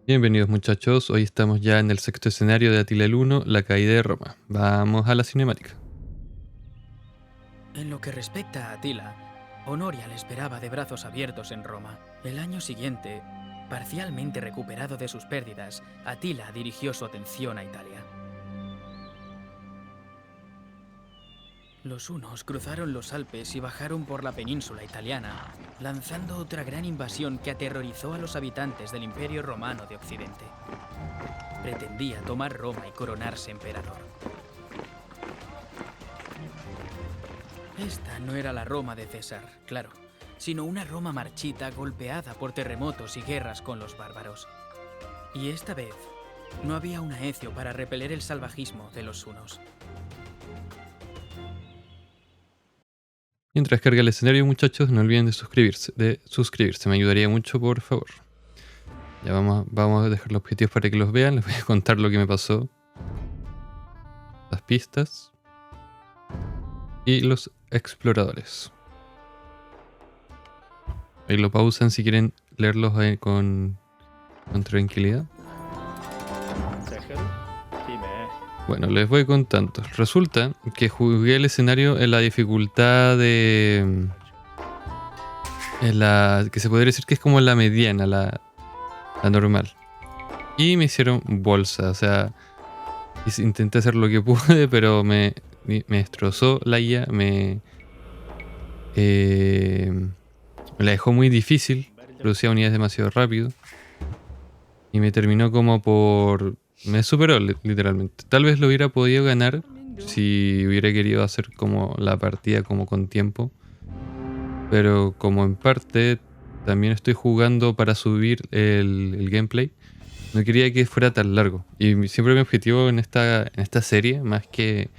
Bienvenidos muchachos, hoy estamos ya en el sexto escenario de Atila el Uno, la caída de Roma. Vamos a la cinemática. En lo que respecta a Atila, Honoria le esperaba de brazos abiertos en Roma. El año siguiente, parcialmente recuperado de sus pérdidas, Atila dirigió su atención a Italia. Los hunos cruzaron los Alpes y bajaron por la península italiana, lanzando otra gran invasión que aterrorizó a los habitantes del Imperio Romano de Occidente. Pretendía tomar Roma y coronarse emperador. Esta no era la Roma de César, claro, sino una Roma marchita golpeada por terremotos y guerras con los bárbaros. Y esta vez, no había un Aecio para repeler el salvajismo de los hunos. Mientras carga el escenario muchachos, no olviden de suscribirse, me ayudaría mucho por favor. Ya vamos a dejar los objetivos para que los vean, les voy a contar lo que me pasó. Las pistas. Y los exploradores. Ahí lo pausan si quieren leerlos con tranquilidad. Bueno, les voy contando. Resulta que jugué el escenario en la dificultad de... que se podría decir que es como la mediana, la normal. Y me hicieron bolsa, o sea... Intenté hacer lo que pude, pero me destrozó la IA, me la dejó muy difícil, producía unidades demasiado rápido. Y me terminó como por... Me superó literalmente. Tal vez lo hubiera podido ganar si hubiera querido hacer como la partida como con tiempo. Pero como en parte también estoy jugando para subir el gameplay, no quería que fuera tan largo. Y siempre mi objetivo en esta serie, más que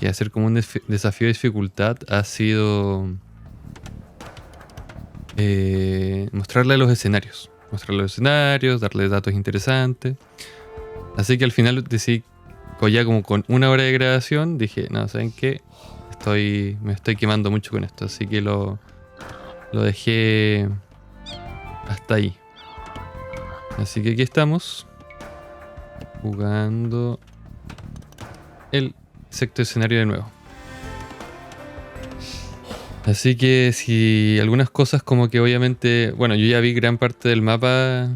hacer como un desafío de dificultad, ha sido mostrarle los escenarios. Darle datos interesantes. Así que al final decidí, ya como con una hora de grabación, dije, no, ¿saben qué? Me estoy quemando mucho con esto, así que lo dejé hasta ahí. Así que aquí estamos, jugando el sexto escenario de nuevo. Así que si algunas cosas como que obviamente... Bueno, yo ya vi gran parte del mapa,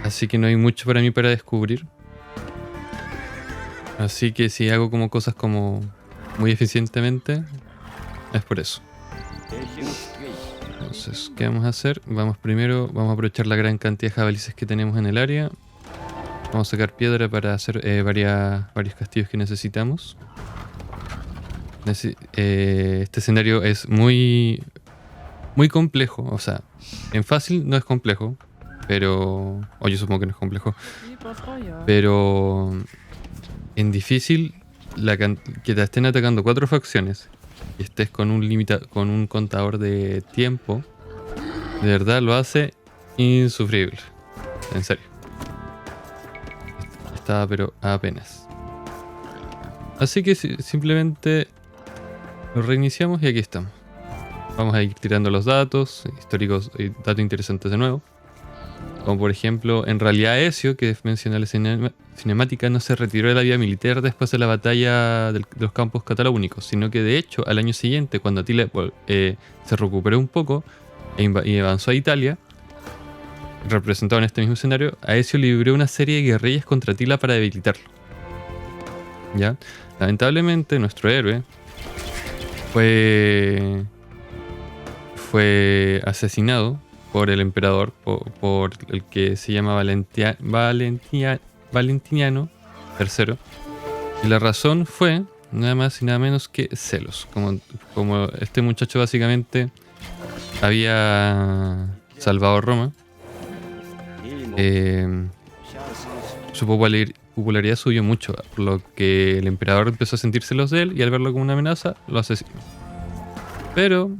así que no hay mucho para mí para descubrir. Así que si hago como cosas como muy eficientemente, es por eso. Entonces, ¿qué vamos a hacer? Vamos a aprovechar la gran cantidad de jabalíes que tenemos en el área. Vamos a sacar piedra para hacer varios castillos que necesitamos. Este escenario es muy complejo, o sea, en fácil no es complejo, pero... O yo supongo que no es complejo. Pero en difícil, que te estén atacando 4 facciones y estés con un contador de tiempo, de verdad lo hace insufrible. En serio. Estaba pero apenas. Así que simplemente lo reiniciamos y aquí estamos. Vamos a ir tirando los datos históricos y datos interesantes de nuevo. Como por ejemplo, en realidad Aecio, que menciona la cinemática, no se retiró de la vida militar después de la batalla de los campos cataláunicos, sino que de hecho al año siguiente, cuando Atila se recuperó un poco y avanzó a Italia, representado en este mismo escenario, Aecio libró una serie de guerrillas contra Atila para debilitarlo. ¿Ya? Lamentablemente nuestro héroe fue asesinado por el emperador, por el que se llama Valentiniano III. Y la razón fue nada más y nada menos que celos. Como este muchacho básicamente había salvado Roma, su popularidad subió mucho, por lo que el emperador empezó a sentir celos de él y al verlo como una amenaza, lo asesinó. Pero,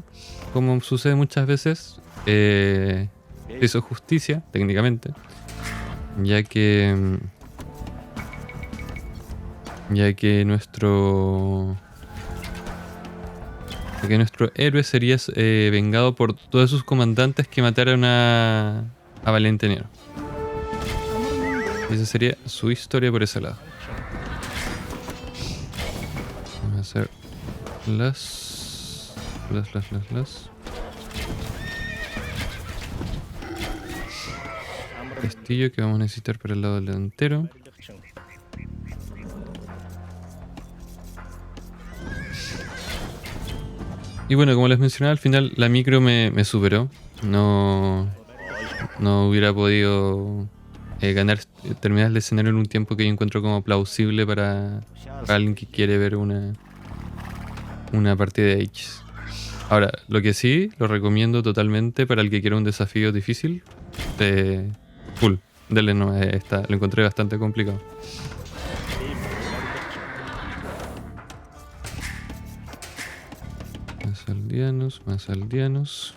como sucede muchas veces, hizo justicia, técnicamente, ya que nuestro héroe sería vengado por todos sus comandantes que mataron a Valentiniano. Y esa sería su historia por ese lado. Vamos a hacer las castillo que vamos a necesitar para el lado delantero. Y bueno, como les mencionaba, al final la micro me superó. No hubiera podido terminar el escenario en un tiempo que yo encuentro como plausible para alguien que quiere ver una partida de Aegis. Ahora, lo que sí, lo recomiendo totalmente para el que quiera un desafío difícil. Full, denle no, lo encontré bastante complicado. Más aldeanos.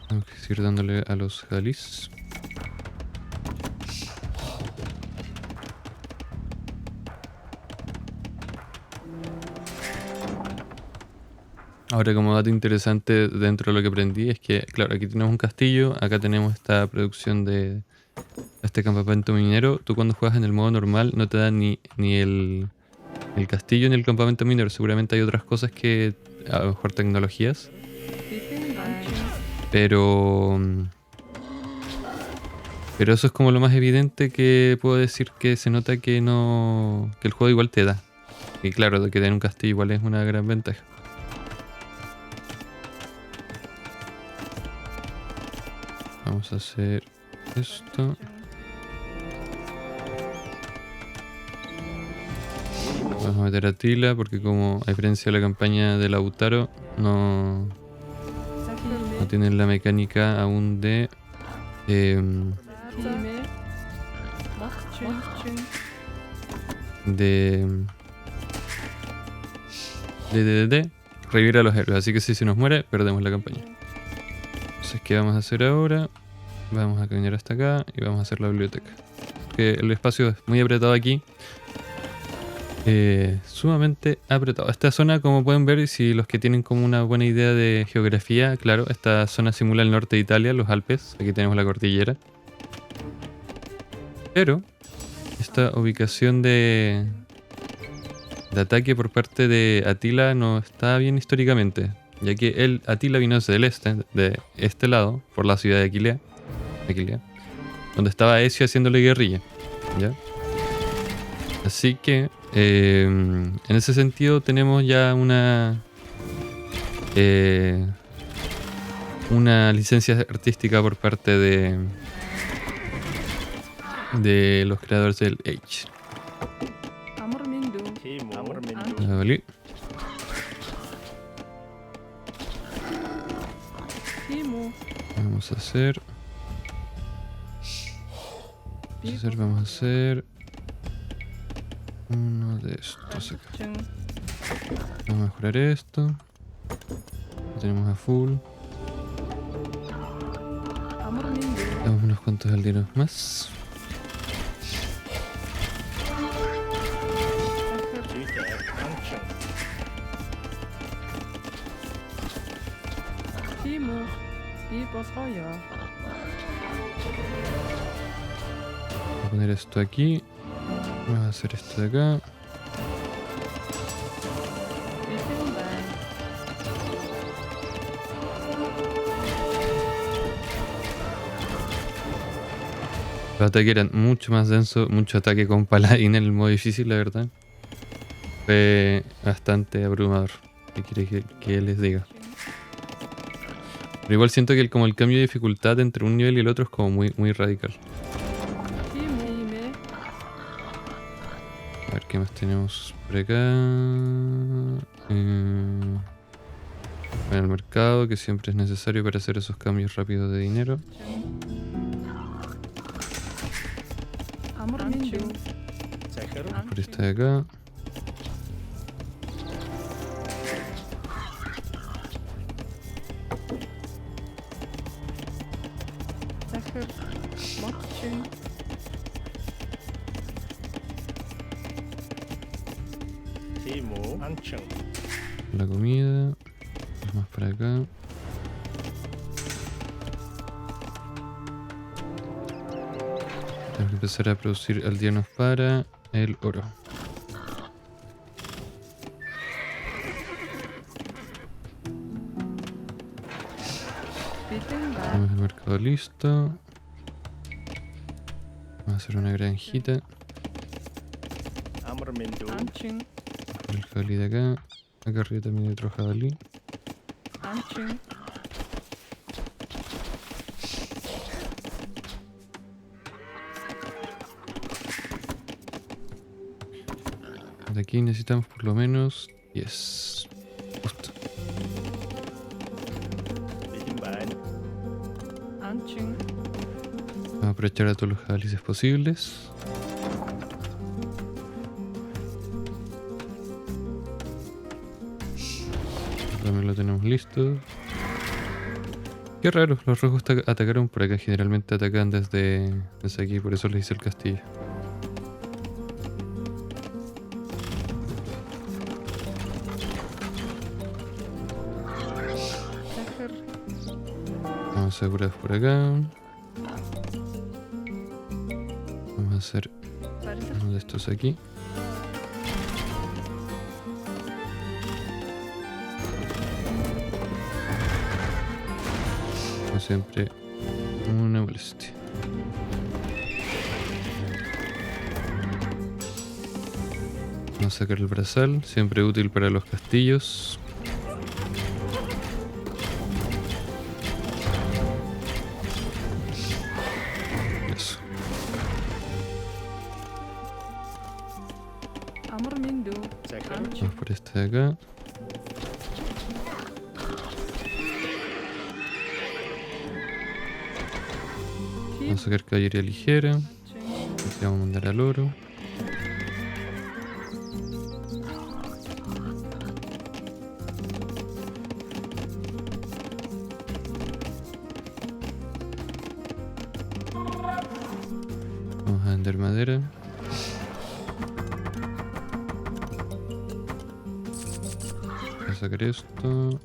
Tengo que seguir dándole a los jalis. Ahora, como dato interesante dentro de lo que aprendí es que, claro, aquí tenemos un castillo, acá tenemos esta producción de este campamento minero. Tú cuando juegas en el modo normal no te dan ni el castillo ni el campamento minero. Seguramente hay otras cosas que, a lo mejor tecnologías. Pero eso es como lo más evidente que puedo decir, que se nota que el juego igual te da. Y claro, de que tener un castillo igual es una gran ventaja. Vamos a hacer esto. Vamos a meter a Tila porque, como a diferencia de la campaña de Lautaro, no tienen la mecánica aún de revivir a los héroes, así que si se nos muere perdemos la campaña. Entonces, ¿qué vamos a hacer ahora? Vamos a caminar hasta acá y vamos a hacer la biblioteca, porque el espacio es muy apretado aquí. Sumamente apretado. Esta zona, como pueden ver, si los que tienen como una buena idea de geografía, claro, esta zona simula el norte de Italia, los Alpes. Aquí tenemos la cordillera. Pero esta ubicación de ataque por parte de Atila no está bien históricamente, ya que Atila vino desde el este, de este lado, por la ciudad de Aquilea, donde estaba Ezio haciéndole guerrilla, ¿ya? Así que en ese sentido tenemos ya una licencia artística por parte de los creadores del Age. Vale. Vamos a hacer uno de estos acá. Vamos a mejorar esto. Lo tenemos a full. Damos unos cuantos aldeanos más. Voy a poner esto aquí. Vamos a hacer esto de acá. Los ataques eran mucho más densos, mucho ataque con paladín en el modo difícil, la verdad. Fue bastante abrumador. ¿Qué quiere que les diga? Pero igual siento que como el cambio de dificultad entre un nivel y el otro es como muy radical. A ver qué más tenemos por acá. En el mercado, que siempre es necesario para hacer esos cambios rápidos de dinero. Por esta de acá. La comida. Más para acá. Tenemos que empezar a producir aldeanos para el oro. Tenemos el mercado listo. Vamos a hacer una granjita. El jabalí de acá. Acá arriba también hay otro jabalí. De aquí necesitamos por lo menos 10. Justo. Vamos a aprovechar a todos los jabalíes posibles. También lo tenemos listo. Qué raro, los rojos atacaron por acá. Generalmente atacan desde aquí, por eso les hice el castillo. Vamos a asegurar por acá. Vamos a hacer uno de estos aquí. Como siempre, una molestia. Vamos a sacar el brazal, siempre útil para los castillos. Eso. Vamos por este de acá. Vamos a sacar caballería ligera. Aquí vamos a mandar al oro. Vamos a vender madera. Voy a sacar esto.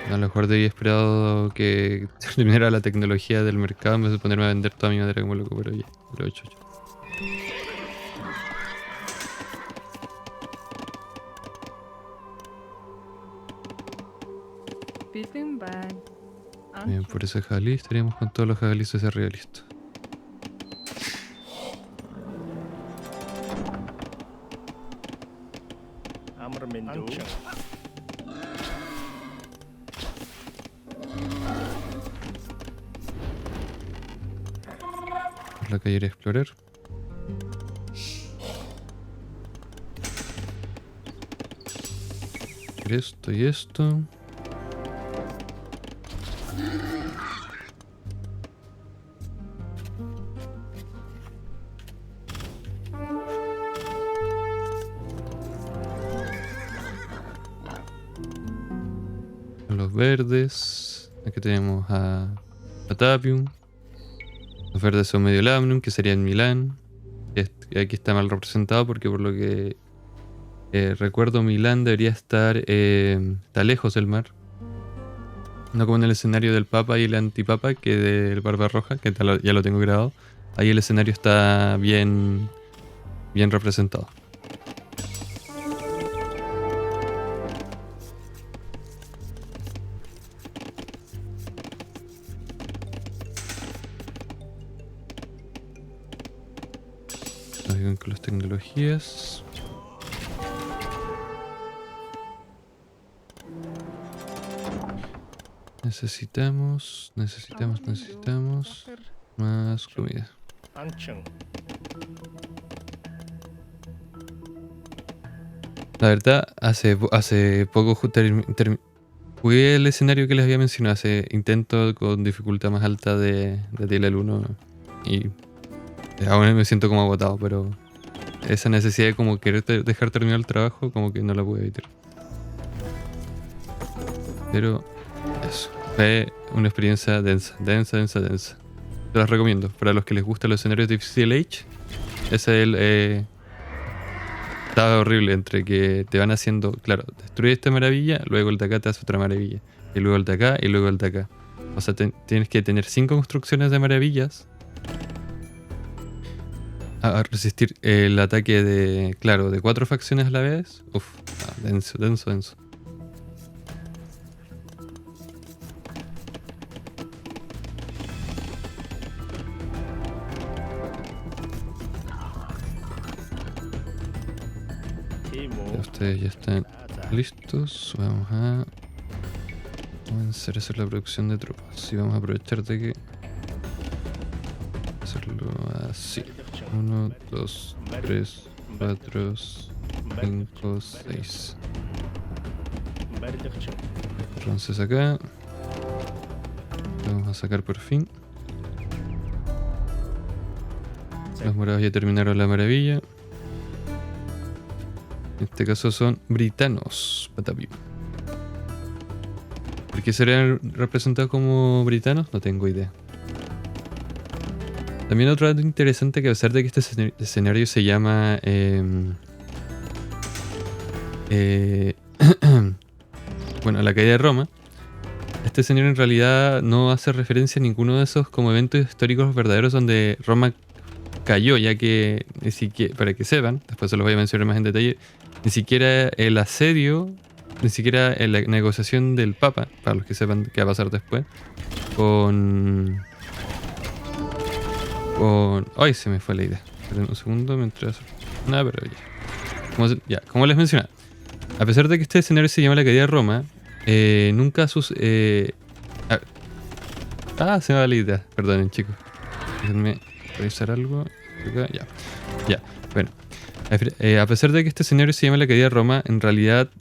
A lo mejor debí esperado que terminara la tecnología del mercado en vez de ponerme a vender toda mi madera como loco, pero ya, lo he hecho yo. Bien, por ese jabalí estaríamos con todos los jabalíes hacia arriba listo. La calle a explorar. Esto y esto. Los verdes. Aquí tenemos a Tapium. Los verdes son medio Lamnum, que sería en Milán. Y aquí está mal representado porque por lo que recuerdo Milán debería estar está lejos del mar. No como en el escenario del Papa y el Antipapa, que del Barba Roja, que ya lo tengo grabado. Ahí el escenario está bien representado. Con las tecnologías. Necesitamos más comida. La verdad, hace poco Jugué el escenario que les había mencionado, ese intento con dificultad más alta de Tale 1 y aún me siento como agotado, pero esa necesidad de como querer dejar terminar el trabajo como que no la pude evitar. Pero eso, fue una experiencia densa. Te las recomiendo. Para los que les gustan los escenarios de Steel Age, ese es el... estaba horrible entre que te van haciendo, claro, destruye esta maravilla, luego el de acá te hace otra maravilla, y luego el de acá, y luego el de acá. O sea, tienes que tener 5 construcciones de maravillas a resistir el ataque de, claro, de 4 facciones a la vez. Uf, denso. Ya ustedes ya están listos. Vamos a comenzar a hacer la producción de tropas. Y vamos a aprovechar de que hacerlo así. 1, 2, 3, 4, 5, 6. Entonces acá vamos a sacar por fin. Los morados ya terminaron la maravilla. En este caso son britanos, Batavium. ¿Por qué serían representados como britanos? No tengo idea. También otro dato interesante, que a pesar de que este escenario se llama bueno, la caída de Roma, este escenario en realidad no hace referencia a ninguno de esos como eventos históricos verdaderos donde Roma cayó, ya que ni siquiera, para que sepan, después se los voy a mencionar más en detalle, ni siquiera el asedio, ni siquiera la negociación del Papa, para los que sepan qué va a pasar después, con... ¡Ay! Se me fue la idea. Esperen un segundo mientras... Nada, pero ya. Como les mencionaba, a pesar de que este escenario se llama la caída de Roma, nunca sus... se me va la idea. Perdonen, chicos. Déjenme revisar algo. Acá, ya. Bueno. A pesar de que este escenario se llama la caída de Roma, en realidad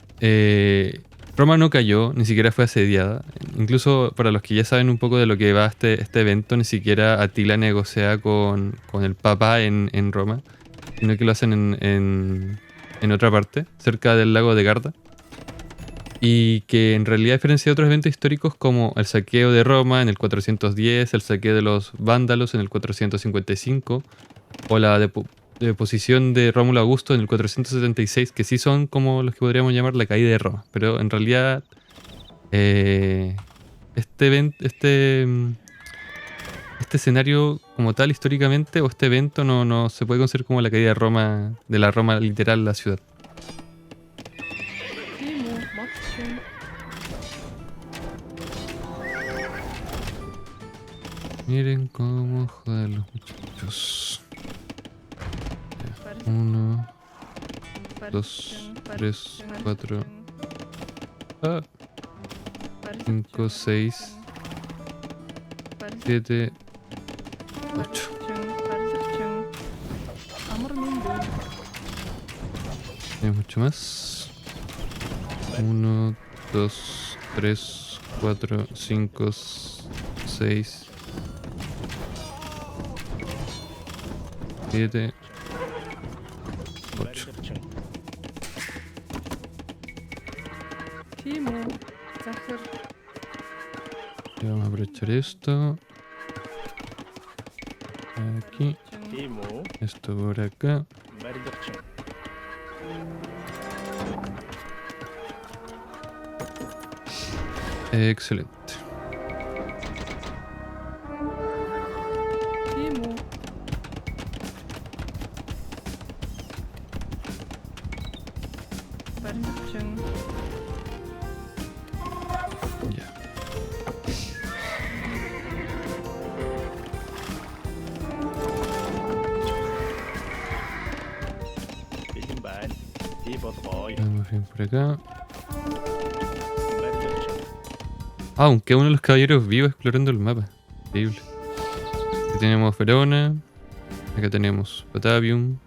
Roma no cayó, ni siquiera fue asediada. Incluso para los que ya saben un poco de lo que va este evento, ni siquiera Atila negocia con el Papa en Roma, sino que lo hacen en otra parte, cerca del lago de Garda. Y que en realidad, a diferencia de otros eventos históricos como el saqueo de Roma en el 410, el saqueo de los vándalos en el 455, o la deposición de Rómulo Augusto en el 476, que sí son como los que podríamos llamar la caída de Roma. Pero en realidad este escenario como tal históricamente, o este evento, no se puede considerar como la caída de Roma, de la Roma literal, la ciudad. Miren cómo joder los muchachos. 1, 2, 3, 4, 5, 6, 7, 8. Hay mucho más. 1, 2, 3, 4, 5, 6, 7, 8. Y vamos a aprovechar esto. Aquí. Esto por acá. Excelente. Ya. Vamos bien por acá. Aunque uno de los caballeros vivos explorando el mapa. Increíble. Aquí tenemos Verona. Acá tenemos Batavium.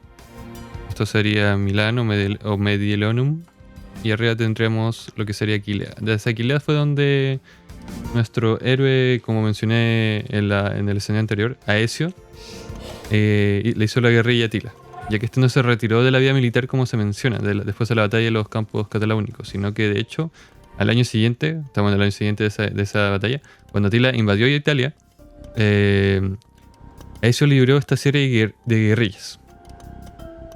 Esto sería Milano o Mediolonum. y arriba tendremos lo que sería Aquilea. Desde Aquilea fue donde nuestro héroe, como mencioné en el escenario anterior, Aecio, le hizo la guerrilla a Tila, ya que este no se retiró de la vida militar como se menciona después de la batalla de los campos cataláunicos, sino que de hecho al año siguiente, estamos en el año siguiente de esa batalla, cuando Tila invadió Italia, Aecio libró esta serie de guerrillas.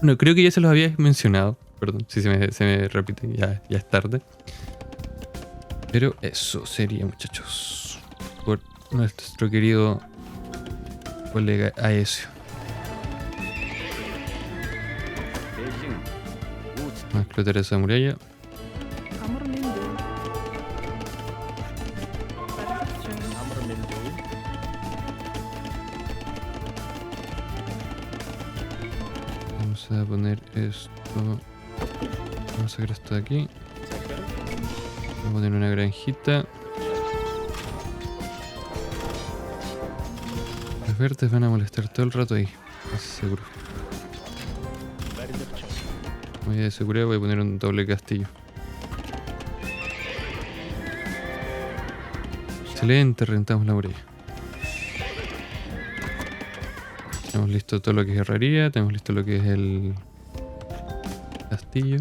Bueno, creo que ya se los había mencionado, perdón si se me repite, ya es tarde. Pero eso sería, muchachos, por nuestro querido colega Aecio. Vamos a explotar esa muralla. Vamos a poner esto. Vamos a sacar esto de aquí. Vamos a poner una granjita. Los verdes van a molestar todo el rato ahí, casi seguro. Voy a seguridad, voy a poner un doble castillo. Excelente, rentamos la muralla. Tenemos listo todo lo que es herrería, tenemos listo lo que es el castillo.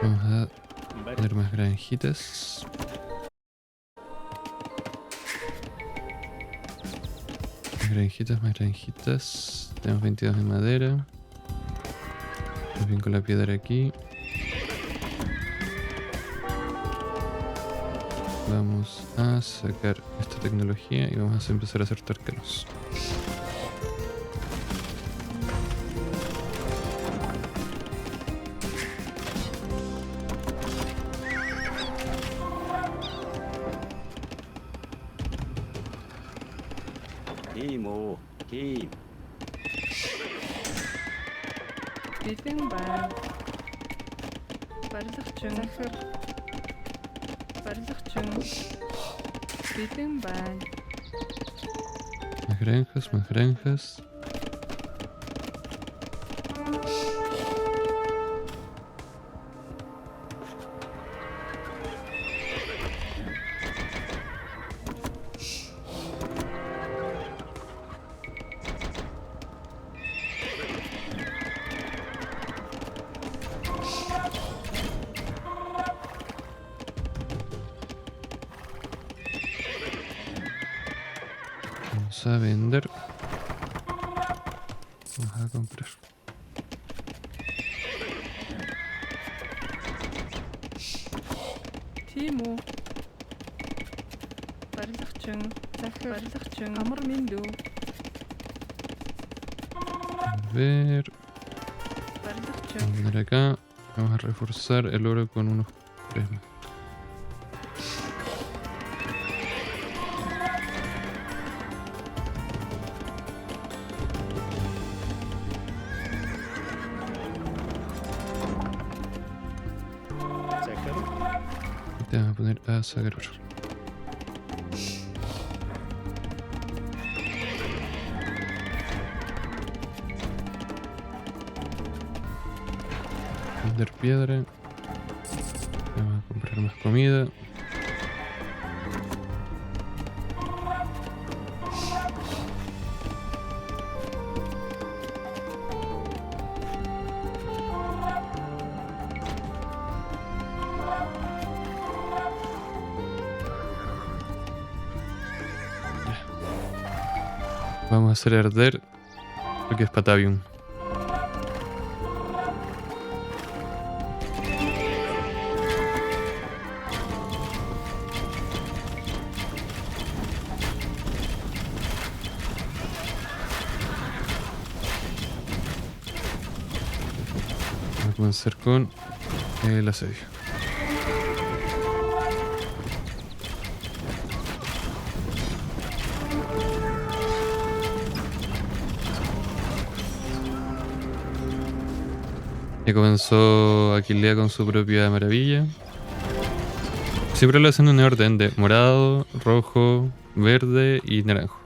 Vamos a poner más granjitas. Más granjitas. Tenemos 22 de madera. Vamos bien con la piedra aquí. Vamos a sacar esta tecnología y vamos a empezar a hacer tarcanos. Más granjas. Vamos a vender. Vamos a comprar. Timo. A ver. Vamos a poner acá. Vamos a reforzar el oro con unos 3 más. Te vamos a poner a sacar oro. Vender piedra. Vamos a comprar más comida. Vamos a hacer arder lo que es Patavium. Vamos a comenzar con el asedio. Ya comenzó Aquilea con su propia maravilla. Siempre lo hacen en orden de morado, rojo, verde y naranjo.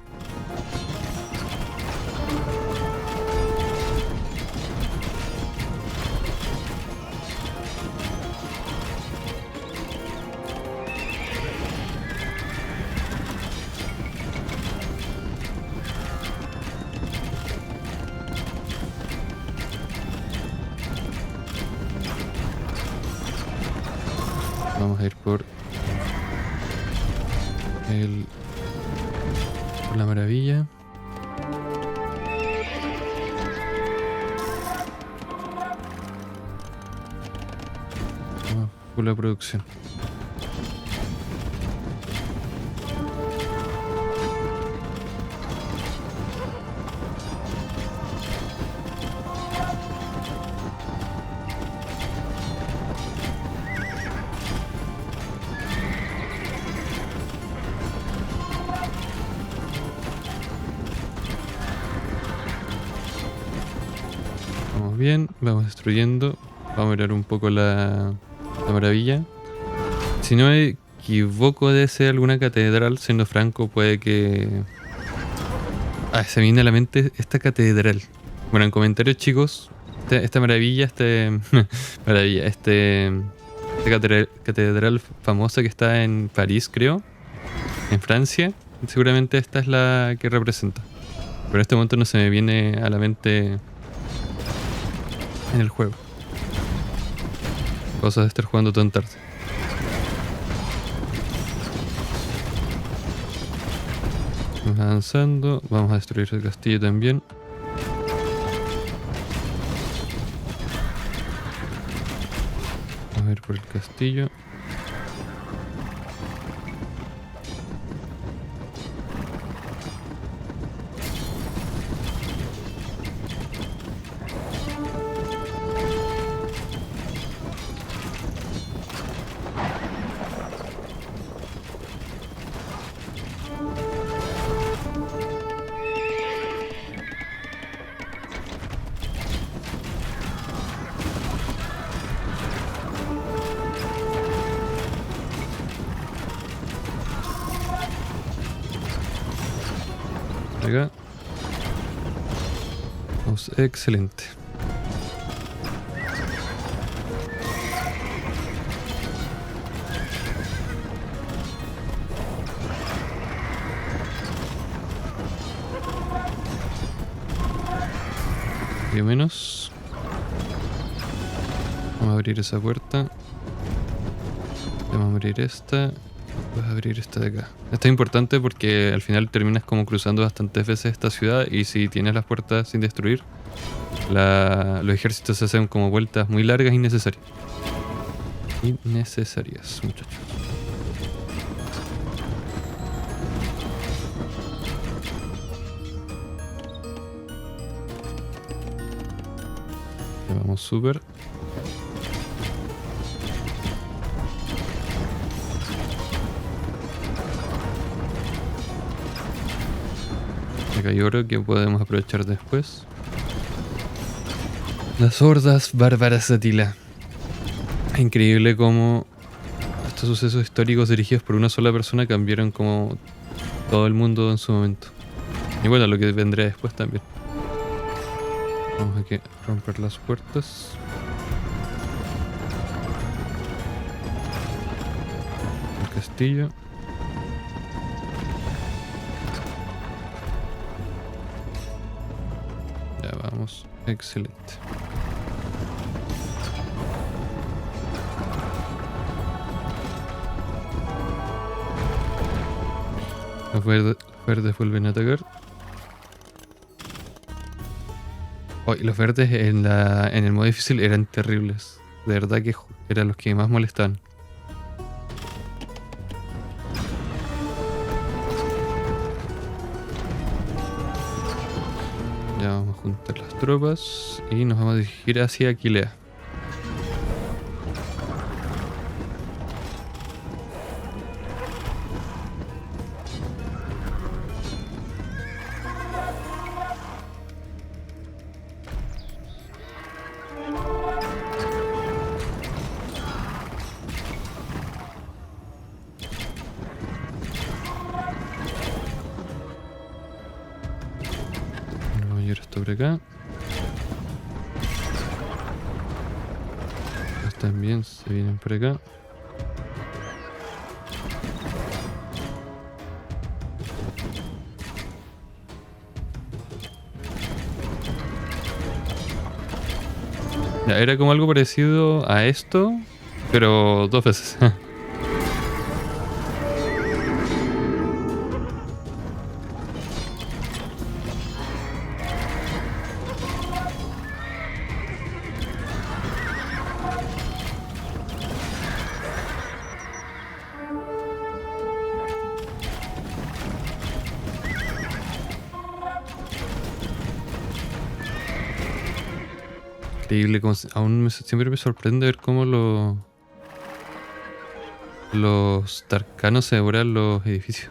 Vamos a ir por la maravilla. Vamos por la producción. Bien, vamos destruyendo. Vamos a mirar un poco la maravilla. Si no me equivoco, debe ser alguna catedral. Siendo franco, puede que... se me viene a la mente esta catedral. Bueno, en comentarios, chicos, esta maravilla, maravilla, esta catedral famosa que está en París, creo, en Francia, seguramente esta es la que representa. Pero en este momento no se me viene a la mente en el juego. Cosas de estar jugando tan tarde. Vamos avanzando. Vamos a destruir el castillo también. Vamos a ir por el castillo. Acá. Vamos, excelente. Y menos. Vamos a abrir esa puerta. Vamos a abrir esta. Voy a abrir esta de acá. Esto es importante porque al final terminas como cruzando bastantes veces esta ciudad y si tienes las puertas sin destruir, los ejércitos se hacen como vueltas muy largas y innecesarias. Innecesarias, muchachos. Ya vamos súper. Acá hay oro que podemos aprovechar después. Las hordas bárbaras de Attila. Es increíble cómo estos sucesos históricos dirigidos por una sola persona cambiaron como todo el mundo en su momento. Y bueno, lo que vendrá después también. Vamos aquí a romper las puertas. El castillo. Ya vamos, excelente. Los verdes vuelven a atacar. Oh, y los verdes en el modo difícil eran terribles. De verdad que eran los que más molestaban. Ya vamos a juntar las tropas y nos vamos a dirigir hacia Aquilea. por acá. Estos también se vienen por acá. Ya, era como algo parecido a esto, pero 2 veces. Increíble, siempre me sorprende ver cómo los tarcanos se devoran los edificios.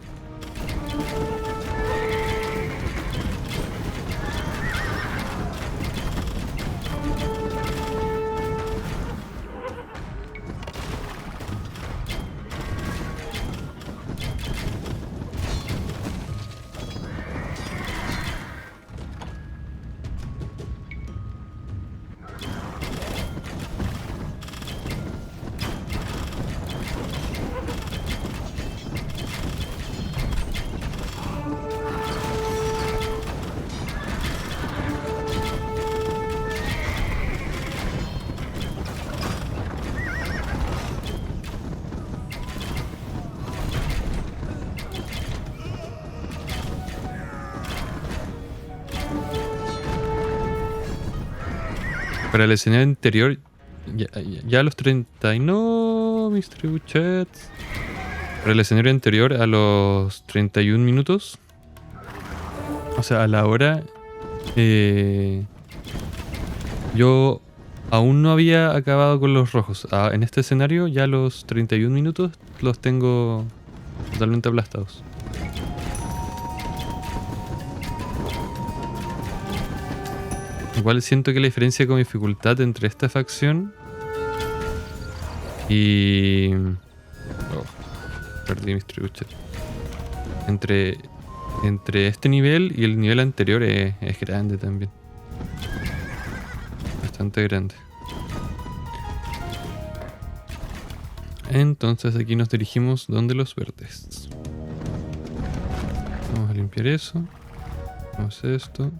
Para el escenario anterior, ya a los 30 y no, mis tribuchets. Para el escenario anterior, a los 31 minutos, o sea, a la hora, yo aún no había acabado con los rojos. En este escenario, ya a los 31 minutos los tengo totalmente aplastados. Igual siento que la diferencia con dificultad entre esta facción y... Oh, perdí mis tribuchets. Entre este nivel y el nivel anterior es grande también. Bastante grande. Entonces aquí nos dirigimos donde los verdes. Vamos a limpiar eso. Vamos a esto.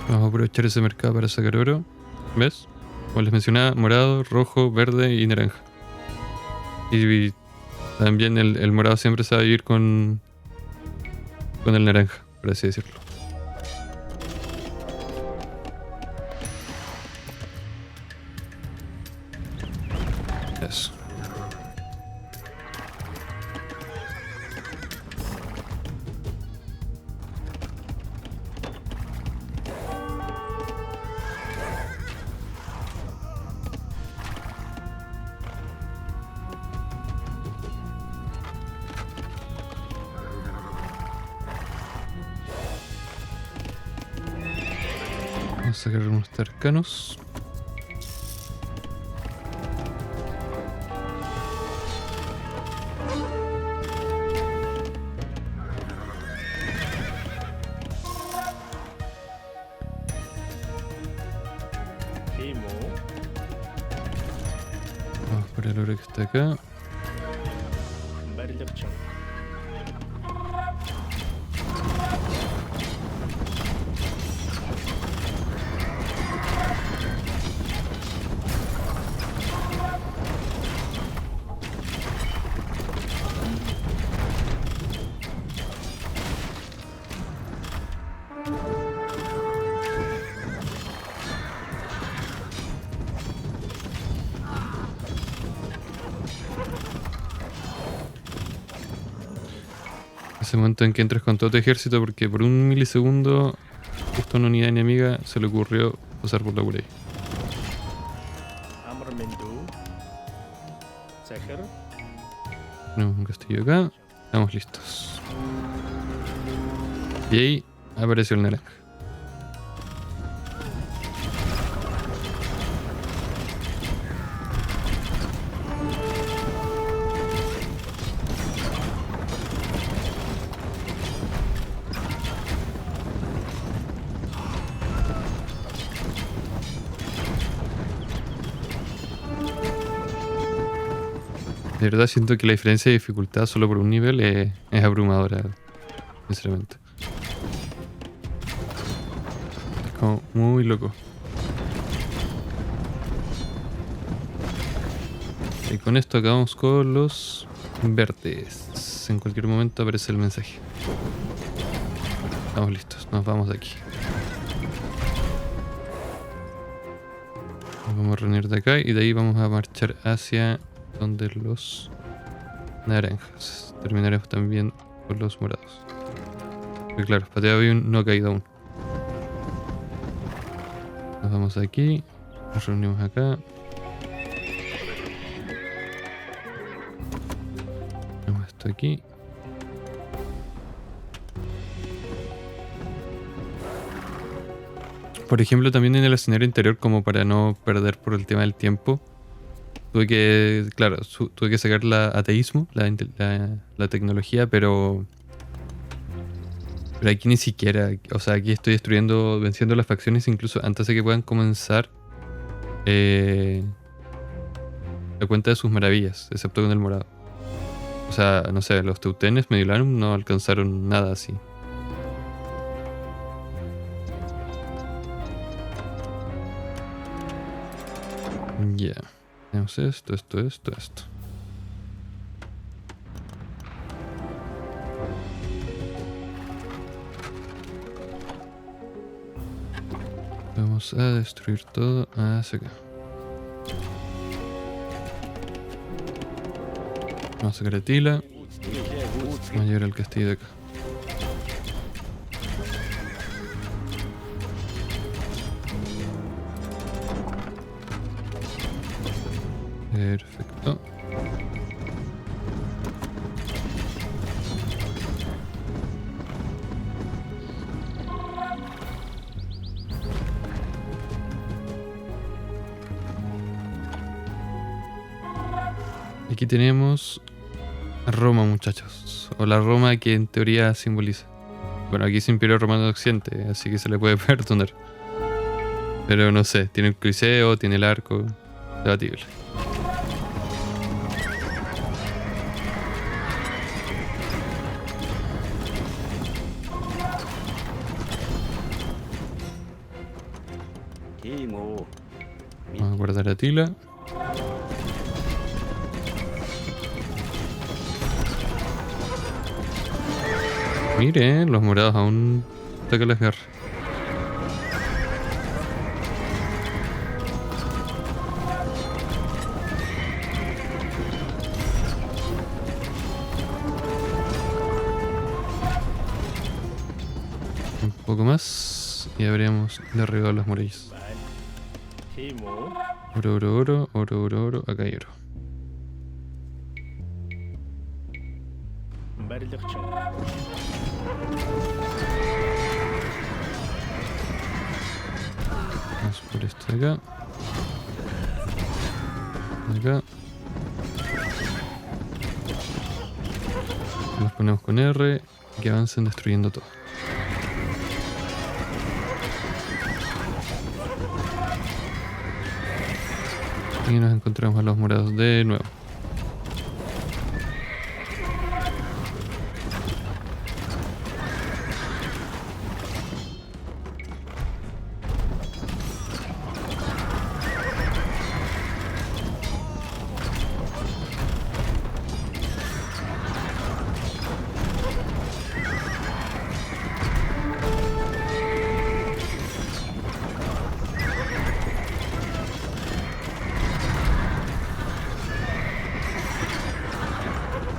Vamos a aprovechar ese mercado para sacar oro. ¿Ves? Como les mencionaba, morado, rojo, verde y naranja. Y también el morado siempre se va a ir con el naranja, por así decirlo. Eso. Vamos a sacar unos tarcanos. Vamos por el oro que está acá. Ese momento en que entres con todo tu ejército porque por un milisegundo justo a una unidad enemiga se le ocurrió pasar por la por ahí. Tenemos un castillo acá. Estamos listos. Y ahí apareció el naranja. De verdad siento que la diferencia de dificultad solo por un nivel es abrumadora, sinceramente. Es como muy loco. Y con esto acabamos con los verdes. En cualquier momento aparece el mensaje. Estamos listos, nos vamos de aquí. Nos vamos a reunir de acá y de ahí vamos a marchar hacia donde los naranjas. Terminaremos también con los morados. Porque claro, Patea Avión no ha caído aún. Nos vamos aquí, nos reunimos acá. Tenemos esto aquí. Por ejemplo, también en el escenario interior, como para no perder por el tema del tiempo, tuve que, claro, tuve que sacar la ateísmo, la tecnología, pero aquí ni siquiera, o sea, aquí estoy destruyendo, venciendo las facciones incluso antes de que puedan comenzar la cuenta de sus maravillas, excepto con el morado. O sea, no sé, los teutenes Mediolanum no alcanzaron nada así. Ya. Tenemos esto. Vamos a destruir todo hacia acá. Vamos a sacar a Tila. Vamos a llevar al castillo de acá. Perfecto. Aquí tenemos Roma, muchachos. O la Roma que en teoría simboliza. Bueno, aquí es Imperio Romano de Occidente, así que se le puede perdonar. Pero no sé, tiene el Coliseo, tiene el arco. Debatible. Vamos a guardar a Tila. Miren, los morados aún atacan las guerras. Un poco más y habríamos derribado las murallas. Oro. Acá hay oro. Vamos por esto de acá. Acá. Los ponemos con R y que avancen destruyendo todo. Y nos encontramos a los morados de nuevo.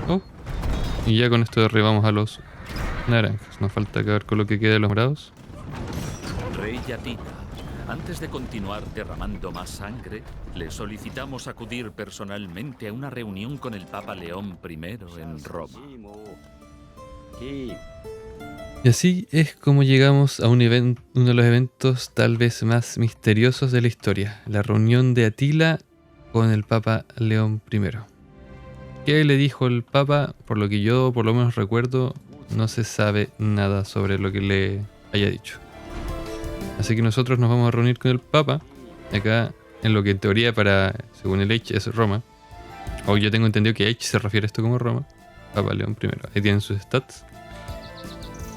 Oh, y ya con esto derribamos a los naranjas. Nos falta acabar con lo que queda de los morados. Rey Yatita, Antes de continuar derramando más sangre, le solicitamos acudir personalmente a una reunión con el Papa León I en Roma. Y así es como llegamos a uno de los eventos tal vez más misteriosos de la historia, la reunión de Atila con el Papa León I. ¿Qué le dijo el Papa? Por lo que yo por lo menos recuerdo, no se sabe nada sobre lo que le haya dicho. Así que nosotros nos vamos a reunir con el Papa, acá en lo que en teoría según el H es Roma. O yo tengo entendido que H se refiere a esto como Roma. Papa León I, ahí tienen sus stats.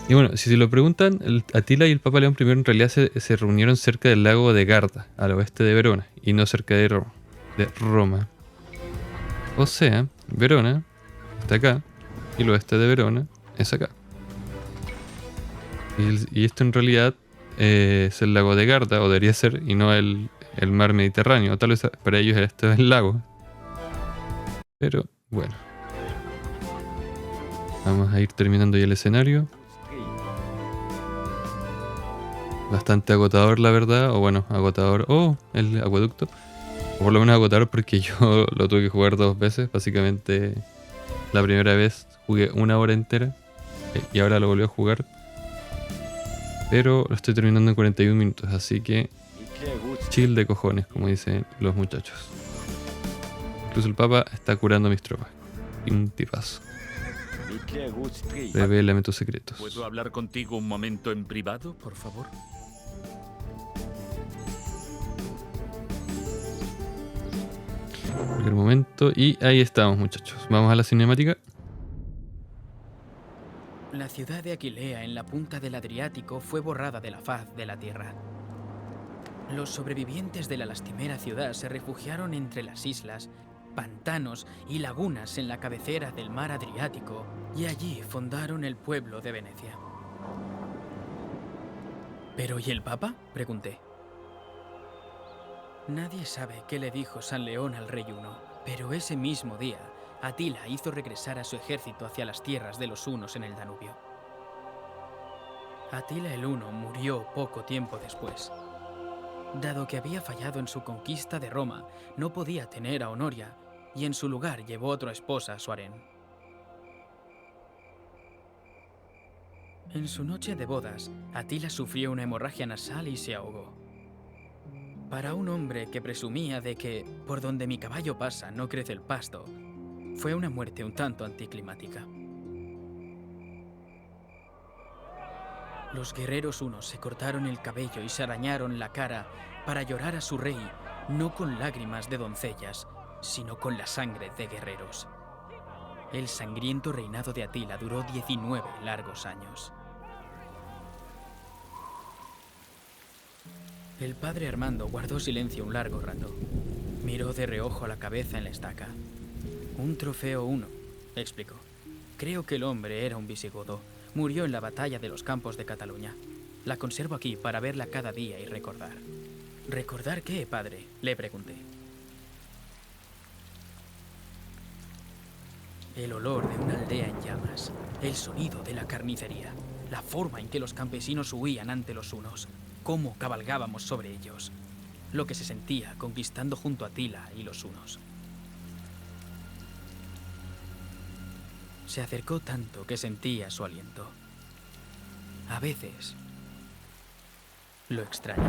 Y bueno, si se lo preguntan, Atila y el Papa León I en realidad se reunieron cerca del lago de Garda, al oeste de Verona, y no cerca de Roma. O sea, Verona está acá, y el oeste de Verona es acá. Y esto en realidad es el lago de Garda, o debería ser, y no el mar Mediterráneo. Tal vez para ellos esto es el lago. Pero bueno. Vamos a ir terminando ya el escenario. Bastante agotador, la verdad. O bueno, agotador. Oh, el acueducto. O por lo menos agotador porque yo lo tuve que jugar 2 veces. Básicamente, la primera vez jugué 1 hora entera. Y ahora lo volví a jugar. Pero lo estoy terminando en 41 minutos. Así que chill de cojones, como dicen los muchachos. Incluso el Papa está curando mis tropas. Y un tipazo. Revélame tus secretos. ¿Puedo hablar contigo un momento en privado, por favor? Cualquier momento. Y ahí estamos, muchachos. Vamos a la cinemática. La ciudad de Aquilea, en la punta del Adriático, fue borrada de la faz de la tierra. Los sobrevivientes de la lastimera ciudad se refugiaron entre las islas, pantanos y lagunas en la cabecera del mar Adriático, y allí fundaron el pueblo de Venecia. ¿Pero y el Papa?, pregunté. Nadie sabe qué le dijo San León al rey Huno, pero ese mismo día, Atila hizo regresar a su ejército hacia las tierras de los hunos en el Danubio. Atila el Huno murió poco tiempo después. Dado que había fallado en su conquista de Roma, no podía tener a Honoria, y en su lugar llevó otra esposa a su harén. En su noche de bodas, Atila sufrió una hemorragia nasal y se ahogó. Para un hombre que presumía de que por donde mi caballo pasa no crece el pasto, fue una muerte un tanto anticlimática. Los guerreros hunos se cortaron el cabello y se arañaron la cara para llorar a su rey, no con lágrimas de doncellas, sino con la sangre de guerreros. El sangriento reinado de Atila duró 19 largos años. El padre Armando guardó silencio un largo rato. Miró de reojo la cabeza en la estaca. Un trofeo huno, explicó. Creo que el hombre era un visigodo. Murió en la batalla de los campos de Cataluña. La conservo aquí para verla cada día y recordar. ¿Recordar qué, padre?, le pregunté. El olor de una aldea en llamas, el sonido de la carnicería, la forma en que los campesinos huían ante los hunos, cómo cabalgábamos sobre ellos, lo que se sentía conquistando junto a Atila y los hunos. Se acercó tanto que sentía su aliento. A veces lo extraño.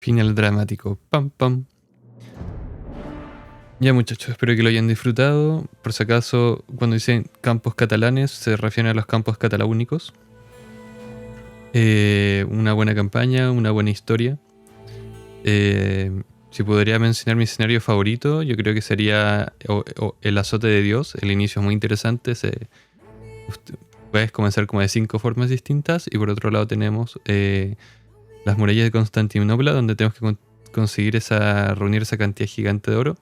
Final dramático. Pam, pam. Ya, muchachos, espero que lo hayan disfrutado. Por si acaso, cuando dicen campos catalanes, se refieren a los campos cataláunicos. Una buena campaña, una buena historia. Si podría mencionar mi escenario favorito, yo creo que sería el azote de Dios. El inicio es muy interesante. Puedes comenzar como de 5 formas distintas. Y por otro lado tenemos las murallas de Constantinopla, donde tenemos que conseguir reunir esa cantidad gigante de oro.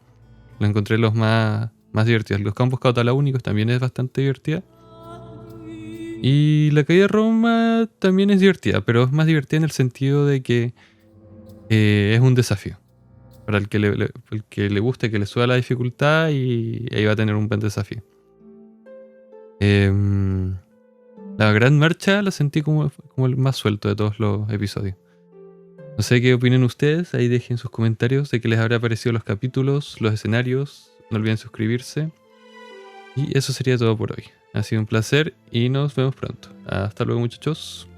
Lo encontré los más divertidos. Los campos cataláunicos también es bastante divertida. Y la caída de Roma también es divertida, pero es más divertida en el sentido de que es un desafío. Para el que le guste, que le suba la dificultad, y ahí va a tener un buen desafío. La gran marcha la sentí como el más suelto de todos los episodios. No sé qué opinan ustedes, ahí dejen sus comentarios de qué les habrá parecido los capítulos, los escenarios. No olviden suscribirse. Y eso sería todo por hoy. Ha sido un placer y nos vemos pronto. Hasta luego, muchachos.